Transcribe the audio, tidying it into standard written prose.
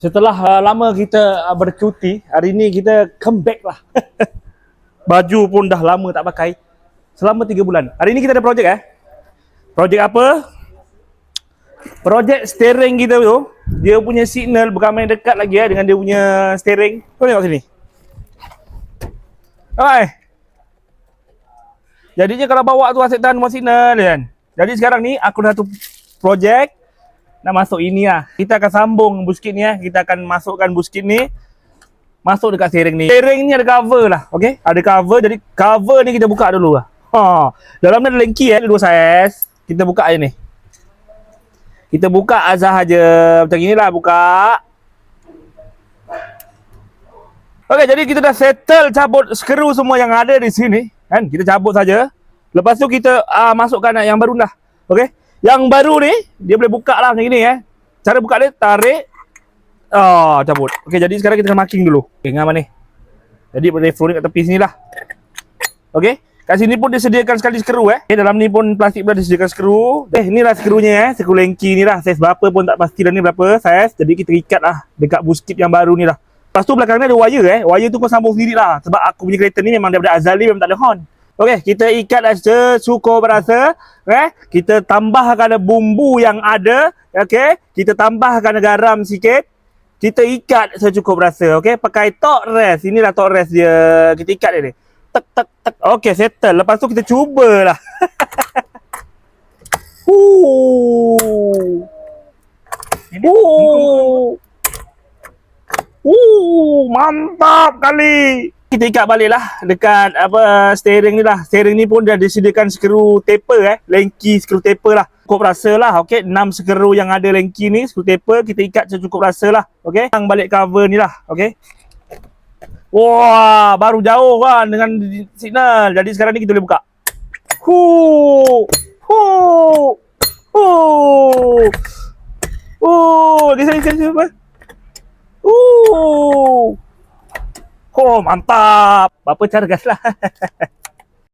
Setelah lama kita bercuti, hari ni kita comeback lah. Baju pun dah lama tak pakai. Selama 3 bulan. Hari ni kita ada projek Projek apa? Projek steering kita tu. Dia punya signal bukan main dekat lagi dengan dia punya steering. Kau tengok sini. Hai. Jadinya kalau bawa tu asyik tahan semua signal kan. Jadi sekarang ni aku dah tu projek nak masuk ini lah. Kita akan sambung buskit ni Kita akan masukkan buskit ni masuk dekat steering ni. Steering ni ada cover lah. Okey, ada cover. Jadi cover ni kita buka dulu lah. Dalam ni ada lengki ada 2 saiz. Kita buka aja ni. Kita buka azah aja. Macam inilah buka. Okey, jadi kita dah settle cabut skru semua yang ada di sini kan. Kita cabut saja. Lepas tu kita masukkan yang baru dah. Okey. Yang baru ni dia boleh buka lah macam ni Cara buka dia tarik cabut. Okey, jadi sekarang kita akan marking dulu. Okey, ngam ni. Jadi reflow ni kat tepi sini lah. Okey. Kat sini pun disediakan sekali skru Okay, dalam ni pun plastik pun disediakan skru. Inilah skrunya skru lengki ni lah. Saiz berapa pun tak pasti dah ni berapa saiz. Jadi kita ikat lah dekat buskit yang baru ni lah. Lepas tu belakang ni ada wire Wire tu kau sambung sendiri lah. Sebab aku punya kereta ni memang daripada azali memang tak ada horn. Okey, kita ikatlah secukup berasa. Kita tambahkan bumbu yang ada. Okey, kita tambahkan garam sikit. Kita ikat secukup berasa. Okey, pakai torque rest. Inilah torque rest dia. Kita ikat dia ni. Tek tek tek. Okey, settle. Lepas tu kita cubalah. Mantap kali. Kita ikat balik lah dekat steering ni lah. Steering ni pun dah disediakan skru taper lengki skru taper lah. Cukup rasa lah. Okey, 6 skru yang ada lengki ni skru taper kita ikat secukup rasa lah. Okey, hang balik cover ni lah. Okey. Wah, baru jauh kan dengan signal. Jadi sekarang ni kita boleh buka. Geser apa? Oh, mantap. Bapa cara gas lah.